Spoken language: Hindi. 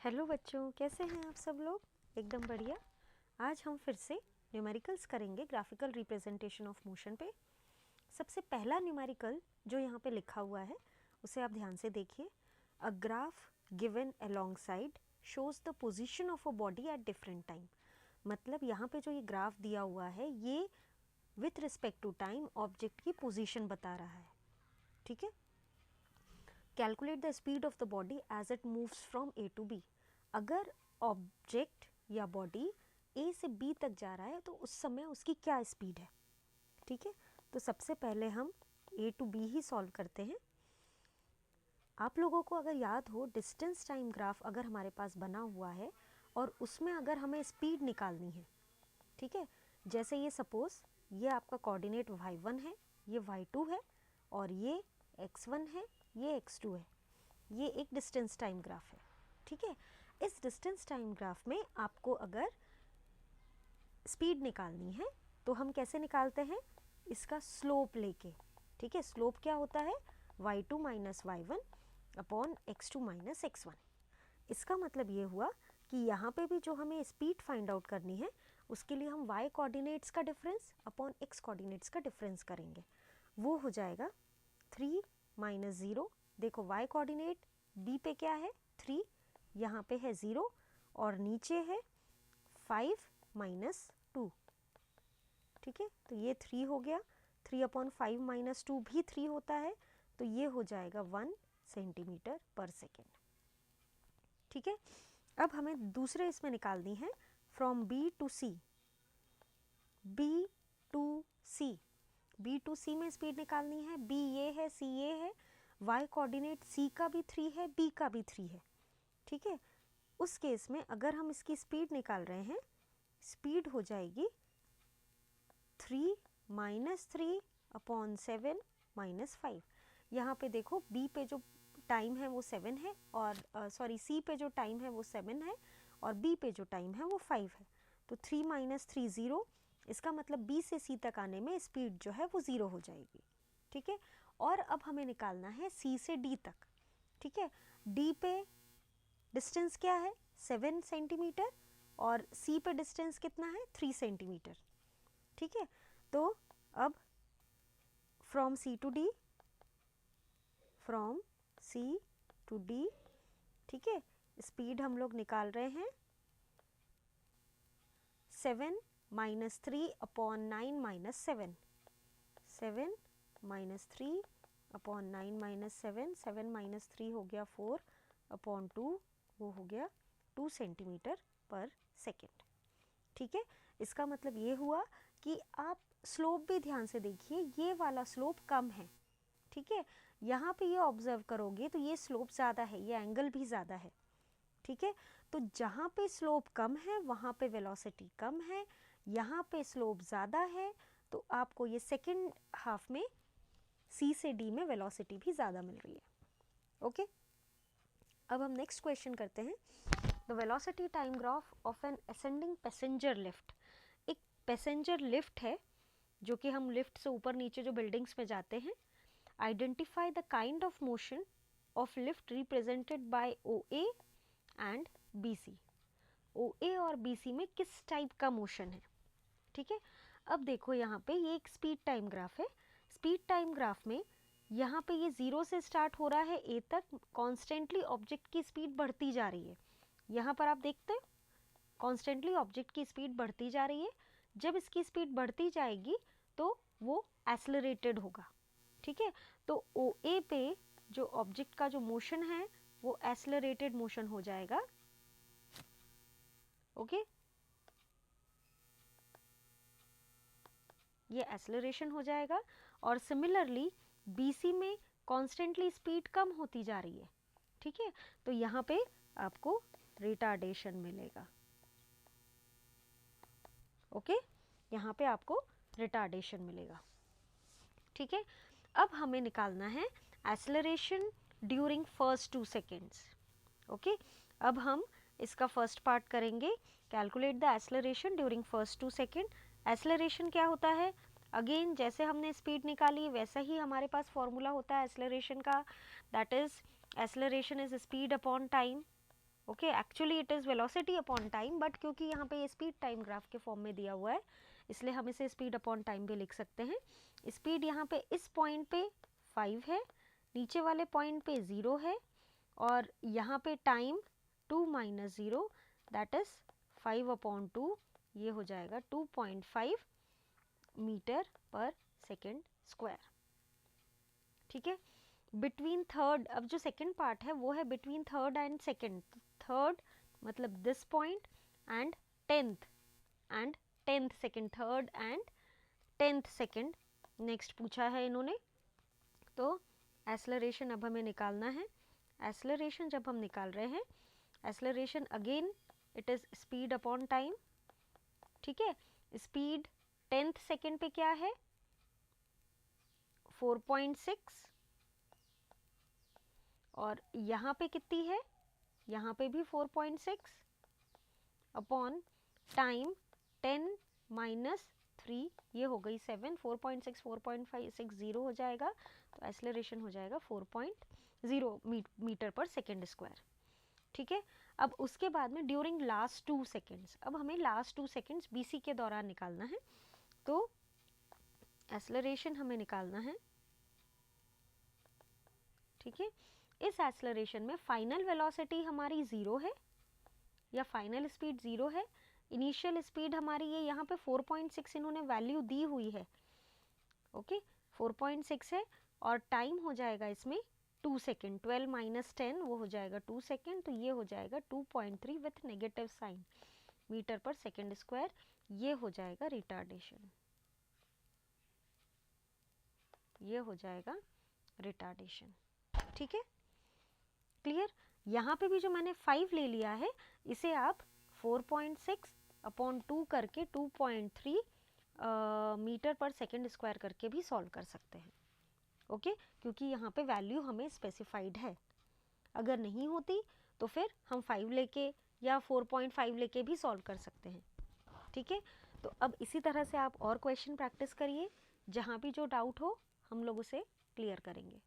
हेलो बच्चों, कैसे हैं आप सब लोग? एकदम बढ़िया। आज हम फिर से न्यूमेरिकल्स करेंगे, ग्राफिकल रिप्रेजेंटेशन ऑफ मोशन पे। सबसे पहला न्यूमेरिकल जो यहाँ पे लिखा हुआ है उसे आप ध्यान से देखिए। A graph given along side shows the position of a body at different time. मतलब यहाँ पे जो ये ग्राफ दिया हुआ है ये with respect to time object की पोजीशन बता रहा है। ठीक है। Calculate the speed of the body as it moves from A to B. अगर ऑब्जेक्ट या बॉडी ए से बी तक जा रहा है तो उस समय उसकी क्या स्पीड है। ठीक है, तो सबसे पहले हम ए टू बी ही सॉल्व करते हैं। आप लोगों को अगर याद हो, डिस्टेंस टाइम ग्राफ अगर हमारे पास बना हुआ है और उसमें अगर हमें स्पीड निकालनी है, ठीक है, जैसे ये सपोज ये आपका कोऑर्डिनेट y1 है, ये y2 है और ये x1 है, ये x2 है। ये एक डिस्टेंस टाइम ग्राफ है। ठीक है, इस डिस्टेंस टाइम ग्राफ में आपको अगर स्पीड निकालनी है तो हम कैसे निकालते हैं, इसका स्लोप लेके। ठीक है, स्लोप क्या होता है, y2 minus y1 upon x2 minus x1। इसका मतलब ये हुआ कि यहाँ पे भी जो हमें स्पीड फाइंड आउट करनी है उसके लिए हम y कोऑर्डिनेट्स का डिफरेंस अपॉन x कोऑर्डिनेट्स का डिफरेंस करेंगे। वो हो जाएगा 3 माइनस 0। देखो y कोऑर्डिनेट b पे क्या है 3, यहाँ पे है 0 और नीचे है 5 माइनस 2। ठीक है, तो ये 3 हो गया। 3 अपॉन 5 माइनस 2 भी 3 होता है, तो ये हो जाएगा 1 सेंटीमीटर पर सेकेंड। ठीक है, अब हमें दूसरे इसमें निकालनी है from B to C. B to C, B to C में स्पीड निकालनी है। बी ये है, सी ये है, y कोऑर्डिनेट सी का भी 3 है, बी का भी 3 है। ठीक है, उस केस में अगर हम इसकी स्पीड निकाल रहे हैं, स्पीड हो जाएगी 3 माइनस 3 अपॉन 7 माइनस 5। यहाँ पे देखो b पे जो टाइम है वो 7 है और सॉरी c पे जो टाइम है वो 7 है और b पे जो टाइम है वो 5 है। तो 3 माइनस 3 0, इसका मतलब b से c तक आने में स्पीड जो है वो 0 हो जाएगी। ठीक है, और अब हमें निकालना है c से d तक। ठीक है, d पे डिस्टेंस क्या है 7 सेंटीमीटर और c पे डिस्टेंस कितना है 3 सेंटीमीटर। ठीक है, तो अब from C to D, from C to D, ठीक है, स्पीड हम लोग निकाल रहे हैं 7 minus 3 upon 9 minus 7। 7 minus 3 upon 9 minus 7, 7 minus 3 हो गया 4 अपॉन 2, वो हो गया 2 सेंटीमीटर पर सेकेंड। ठीक है, इसका मतलब ये हुआ कि आप स्लोप भी ध्यान से देखिए, ये वाला स्लोप कम है। ठीक है, यहाँ पे ये ऑब्जर्व करोगे तो ये स्लोप ज़्यादा है, ये एंगल भी ज़्यादा है। ठीक है, तो जहाँ पे स्लोप कम है वहाँ पे वेलोसिटी कम है, यहाँ पे स्लोप ज़्यादा है तो आपको ये सेकेंड हाफ में सी से डी में वेलोसिटी भी ज़्यादा मिल रही है। ओके, अब हम नेक्स्ट क्वेश्चन करते हैं। The velocity time graph of N ascending passenger lift. एक पैसेंजर लिफ्ट है जो कि हम लिफ्ट से ऊपर नीचे जो बिल्डिंग्स में जाते हैं। Identify the kind of motion of lift represented by O A and B C. O A और बी सी में किस टाइप का मोशन है। ठीक है, अब देखो यहाँ पे ये एक स्पीड टाइम ग्राफ है। स्पीड टाइम ग्राफ में यहाँ पे ये 0 से स्टार्ट हो रहा है ए तक, कॉन्स्टेंटली ऑब्जेक्ट की स्पीड बढ़ती जा रही है। यहाँ पर आप देखते हो कॉन्स्टेंटली ऑब्जेक्ट की स्पीड बढ़ती जा रही है। जब इसकी स्पीड बढ़ती जाएगी तो वो एक्सेलरेटेड होगा। ठीक है, तो ओ ए पे जो ऑब्जेक्ट का जो मोशन है वो एक्सेलरेटेड मोशन हो जाएगा। ओके, ये एक्सेलरेशन हो जाएगा। और सिमिलरली बीसी में कॉन्स्टेंटली स्पीड कम होती जा रही है। ठीक है, तो यहाँ पे आपको रिटार्डेशन मिलेगा। ओके, यहाँ पे आपको रिटार्डेशन मिलेगा। ठीक है, अब हमें निकालना है acceleration during first 2 seconds. Okay, अब हम इसका फर्स्ट पार्ट करेंगे। Calculate the acceleration during first 2 second. Acceleration क्या होता है, अगेन जैसे हमने स्पीड निकाली वैसा ही हमारे पास फॉर्मूला होता है एक्सेलरेशन का, that is acceleration is speed upon time. Okay, actually it is velocity upon time, but क्योंकि यहाँ पे ये स्पीड टाइम ग्राफ के फॉर्म में दिया हुआ है इसलिए हम इसे स्पीड अपॉन टाइम भी लिख सकते हैं। स्पीड यहाँ पे इस पॉइंट पे 5 है, नीचे वाले पॉइंट पे 0 है, और यहाँ पे time 2 minus 0 that is 5 upon 2, ये हो जाएगा 2.5 मीटर पर सेकेंड स्क्वायर। ठीक है, बिटवीन थर्ड, अब जो सेकेंड पार्ट है वो है between third and second, third मतलब this point and tenth second, third and 10th second next पूछा है इन्होंने। तो एक्सेलरेशन अब हमें निकालना है। एक्सेलरेशन जब हम निकाल रहे हैं, acceleration again it is speed upon time. ठीक है, स्पीड 10th सेकेंड पे क्या है 4.6, और यहाँ पे कितनी है, यहाँ पे भी 4.6 अपॉन टाइम 10 माइनस 3, ये हो गई 7, 4.6 4.56 0 हो जाएगा, तो एक्सेलरेशन हो जाएगा 4.0 मीटर पर सेकेंड स्क्वायर। ठीक है, अब उसके बाद में ड्यूरिंग लास्ट 2 सेकेंड्स, अब हमें लास्ट 2 सेकेंड्स बीसी के दौरान निकालना है, तो एक्सेलरेशन हमें निकालना है। ठीक है, इस एक्सेलरेशन में फाइनल वेलोसिटी हमारी 0 है या फाइनल स्पीड 0 है, इनिशियल स्पीड हमारी ये यहाँ पे 4.6 इन्होंने वैल्यू दी हुई है। ओके, 4.6 है, और टाइम हो जाएगा इसमें 2 सेकेंड, 12 माइनस 10 वो हो जाएगा 2 सेकेंड, तो ये हो जाएगा 2.3 विथ नेगेटिव साइन मीटर पर सेकेंड स्क्वायर, ये हो जाएगा रिटार्डेशन, ये हो जाएगा रिटार्डेशन। ठीक है, क्लियर। यहाँ पे भी जो मैंने 5 ले लिया है इसे आप 4.6 अपॉन 2 करके 2.3 मीटर पर सेकेंड स्क्वायर करके भी सॉल्व कर सकते हैं। ओके, क्योंकि यहाँ पे वैल्यू हमें स्पेसिफाइड है, अगर नहीं होती तो फिर हम 5 लेके या 4.5 लेके भी सॉल्व कर सकते हैं। ठीक है, तो अब इसी तरह से आप और क्वेश्चन प्रैक्टिस करिए, जहाँ भी जो डाउट हो हम लोग उसे क्लियर करेंगे।